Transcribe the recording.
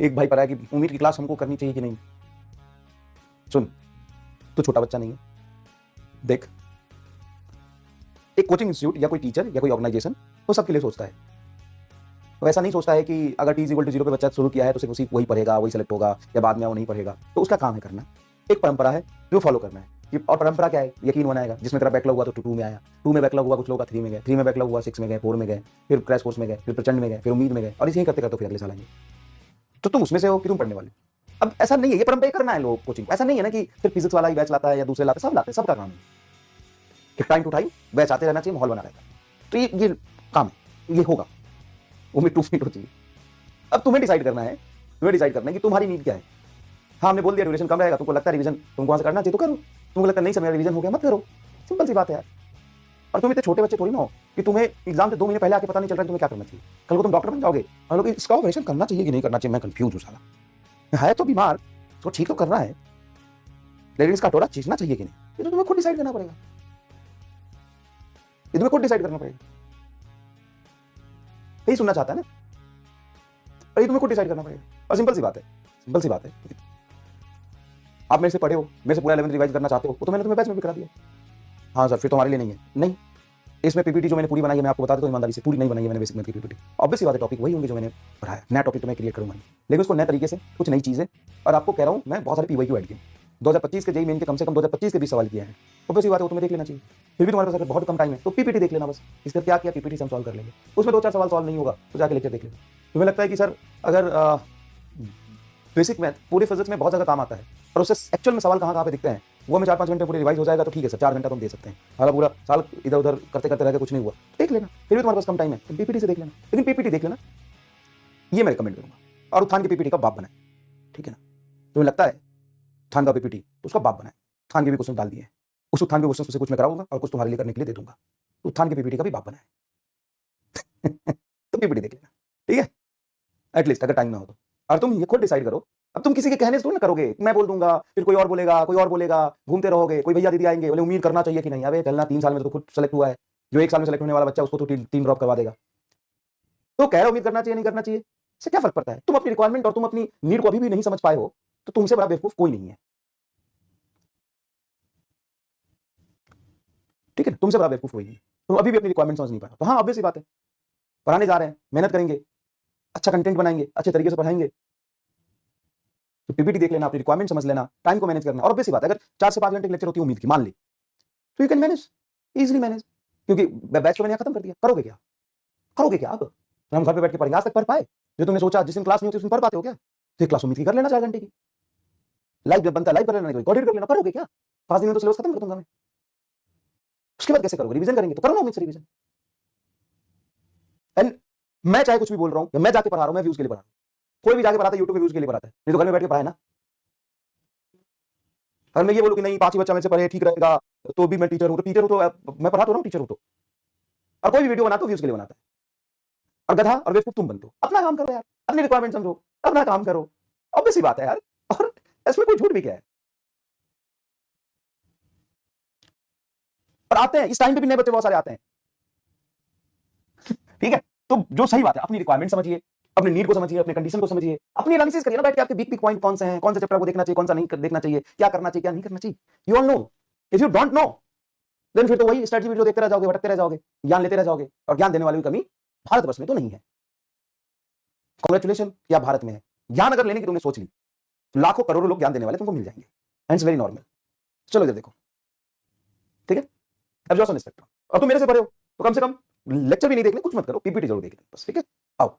एक भाई पढ़ा है कि उम्मीद की क्लास हमको करनी चाहिए कि नहीं। सुन, तू छोटा बच्चा नहीं है। देख, एक कोचिंग इंस्टीट्यूट या कोई टीचर या कोई ऑर्गेनाइजेशन वो सबके लिए सोचता है। वो ऐसा नहीं सोचता है कि अगर टी इक्वल टू 0 पे बच्चा शुरू किया है तो सिर्फ उसी वही पढ़ेगा, वही सेलेक्ट होगा, या बाद में वो नहीं पढ़ेगा। तो उसका काम है करना। एक परंपरा है जो फॉलो करना है। और परंपरा क्या है? यकीन बनाएगा। जिसमें तेरा बैकलॉग हुआ तो 2 में आया, 2 में बैकलॉग हुआ, कुछ लोग का 3 में गए, 3 में बैकलॉग हुआ 6 में गए, 4 में गए, फिर क्रैश कोर्स में गए, फिर प्रचंड में गए, फिर उम्मीद में गए, और इसे ही करते करते फिर अगले साल आएंगे। तो तुम उसमें से हो कि तुम पढ़ने वाले। अब ऐसा नहीं है, ये परंपरा करना है लोग कोचिंग। ऐसा नहीं है ना कि सिर्फ फिजिक्स वाला ही बैच लाता है या दूसरे लाते, सब लाते हैं, सबका काम है कि टाइम टू टाइम बैच आते रहना चाहिए, माहौल बना रहता है। तो ये काम है, ये होगा। उम्मीद 2 फीट होती है। अब तुम्हें डिसाइड करना है, कि तुम्हारी नीड क्या है। हाँ, हमने बोल दिया ड्यूरेशन कम रहेगा, तुमको लगता है रिवीजन तुमको वहां से करना चाहिए तो करो, तुमको लगता है नहीं समय रिवीजन हो गया मत करो। सिंपल सी बात है यार। और तुम इतने छोटे बच्चे थोड़ी ना हो कि तुम्हें एग्जाम से 2 महीने पहले आके पता नहीं चल रहा है तुम्हें क्या करना चाहिए। कल को तुम डॉक्टर बन जाओगे और लोग इसका ऑपरेशन करना चाहिए कि नहीं करना चाहिए, मैं कंफ्यूज हूं साला। है तो बीमार, तो ठीक तो करना है, लेकिन इसका टोरा चीजना चाहिए कि नहीं, ये तो तुम्हें खुद डिसाइड करना पड़ेगा। ये तुम्हें खुद डिसाइड करना पड़ेगा। यही सुनना चाहता है ना, और ये तुम्हें खुद डिसाइड करना पड़ेगा। और सिंपल सी बात है, सिंपल सी बात है। आप मेरे से पढ़े हो, मेरे से पूरा 11th रिवाइज करना चाहते हो, वो तो मैंने तुम्हें बैच में भी करा दिया। हाँ सर, फिर तो हमारे लिए नहीं है। नहीं, इसमें पीपीटी जो मैंने पूरी बनाई है, मैं आपको बता देता हूं ईमानदारी से, पूरी नहीं बनाई है मैंने बेसिक मैथ की पीपीटी। ऑब्वियस सी बात है, टॉपिक वही होंगे जो मैंने पढ़ाया। नया टॉपिक तो मैं क्रिएट करूंगा, लेकिन उसको नए तरीके से, कुछ नई चीजें। और आपको कह रहा हूं, मैं बहुत सारे पीवाईक्यू ऐड किए 2025 के जेईई मेन के, कम से कम 2025 के 20 सवाल किए हैं। ऑब्वियस सी बात है, वो तुम्हें देख लेना चाहिए। फिर भी तुम्हारे पास अगर बहुत कम टाइम है तो पीपीटी देख लेना बस। इसका क्या किया, पीपीटी से हम सॉल्व कर लेंगे। उसमें 2-4 सवाल सॉल्व नहीं होगा तो जाके लेकर देख लेना। तुम्हें लगता है कि सर अगर बेसिक मैथ पूरी फिजिक्स में बहुत ज़्यादा काम आता है, और उससे एक्चुअल में सवाल कहाँ पे दिखते हैं, वो हमें 4-5 घंटे पूरी रिवाइज हो जाएगा तो ठीक है सर, 4 घंटा तुम दे सकते हैं। हालांकि पूरा साल इधर उधर करते करते रह के कुछ नहीं हुआ, देख लेना। फिर भी तुम्हारे पास कम टाइम है तो पीपीटी से देख लेना। लेकिन पीपीटी देख लेना, ये मैं रिकमेंड करूंगा। और उत्थान की पीपीटी का बाप बनाए, ठीक है ना। तुम्हें लगता है उत्थान का पीपीटी तो उसका बाप बनाए। उत्थान के भी क्वेश्चन डाल दिए हैं, उस उत्थान के क्वेश्चन से कुछ मैं कराऊंगा और कुछ तुम्हारे लिए करने के लिए दे दूंगा। उत्थान की पीपीटी का भी बाप बनाए। तो पीपीटी देख लेना, ठीक है, एटलीस्ट अगर टाइम ना हो तो। और तुम ये खुद डिसाइड करो। अब तुम किसी के कहने से थोड़ी ना करोगे, मैं बोल दूंगा फिर कोई और बोलेगा, कोई और बोलेगा, घूमते रहोगे। कोई भैया दीदी आएंगे, बोले उम्मीद करना चाहिए कि नहीं। अबे चलना, 3 साल में तो खुद सेलेक्ट हुआ है। जो 1 साल में सेलेक्ट होने वाला बच्चा, उसको तो 3 ड्रॉप करवा देगा। तो कह रहे हो उम्मीद करना चाहिए नहीं करना चाहिए, इससे क्या फर्क पड़ता है। तुम अपनी रिक्वायरमेंट और तुम अपनी नीड को अभी भी नहीं समझ पाए हो, तो तुमसे बड़ा बेवकूफ कोई नहीं है, ठीक है। तुमसे बड़ा बेवकूफ कोई नहीं। तुम अभी भी अपनी रिक्वायरमेंट समझ नहीं पाए। तो हाँ, ऑब्वियस सी बात है, पढ़ाने जा रहे हैं, मेहनत करेंगे, अच्छा कंटेंट बनाएंगे, अच्छे तरीके से पढ़ाएंगे, तो पीपीटी देख लेना, अपनी रिक्वायरमेंट समझ लेना, टाइम को मैनेज करना। और ऑब्वियस सी बात है, अगर 4 से 5 घंटे की लेक्चर होती है उम्मीद की, मान ली, तो you can manage, easily manage. क्योंकि बैच को मैंने खत्म कर दिया। करोगे क्या, करोगे क्या अब? हम घर पे बैठ के पढ़ेंगे। आज तक पढ़ पाए? जो तुमने सोचा जिस दिन क्लास नहीं होती उस दिन पढ़ पाते हो क्या? तो क्लास उम्मीद की कर लेना 4 घंटे की, लाइव जब बनता है लाइव कर लेना, रिकॉर्डेड कर लेना। करोगे क्या? 5 दिन में तो सिलेबस खत्म कर दूंगा मैं। उसके बाद कैसे करोगे? रिवीजन करेंगे तो करो ना उम्मीद से रिवीजन। एंड मैं चाहे कुछ भी बोल रहा हूं, या मैं जाके पढ़ा रहा हूं, मैं व्यूज के लिए पढ़ा रहा हूं। कोई भी जाके पढ़ाता है यूट्यूब पे व्यूज के लिए पढ़ाता है, नहीं तो घर में बैठ के पढ़ाए ना। अगर मैं ये बोलूं कि नहीं 5 ही बच्चा मेरे से पढ़े ठीक रहेगा, तो भी मैं टीचर हूं, तो टीचर हूं तो मैं पढ़ा तो रहा हूं, टीचर हूं तो। और कोई भी वीडियो बनाता हूं व्यूज के लिए बनाता है। और गधा और बेवकूफ तुम बनते हो। अपना काम करो यार, अपनी रिक्वायरमेंट समझो, अपना काम करो। ऑब्वियस सी बात है यार, और इसमें कोई झूठ भी क्या है। और आते हैं इस टाइम पे भी नए बच्चे बहुत सारे आते हैं, ठीक है। तो जो सही बात है, अपनी रिक्वायरमेंट समझिए, अपनी नीड को समझिए, अपने कंडीशन को समझिए, अपनी एनालिसिस करिए ना बैठ के, आपके वीक पॉइंट कौन से हैं, कौन से चैप्टर को देखना चाहिए, कौन सा नहीं देखना चाहिए, क्या करना चाहिए, क्या नहीं करना चाहिए। You all know. If you don't know, then फिर तो वही स्ट्रेटजी वीडियो देखते रह जाओगे, भटकते रह जाओगे, ज्ञान लेते रह जाओगे। और ज्ञान देने वाली की कमी भारतवर्ष में तो नहीं है। कांग्रेचुलेशन, क्या भारत में है। ज्ञान अगर लेने की तुमने सोच ली, तो लाखों करोड़ों लोग ज्ञान देने वाले तुमको मिल जाएंगे, एंड इट्स वेरी नॉर्मल। चलो इधर देखो, ठीक है। अब जो स्पेक्ट्रम, और तुम मेरे से पढ़े हो तो कम से कम लेक्चर भी नहीं देखने, कुछ मत करो, पीपीटी जरूर देख लें बस, ठीक है। आओ।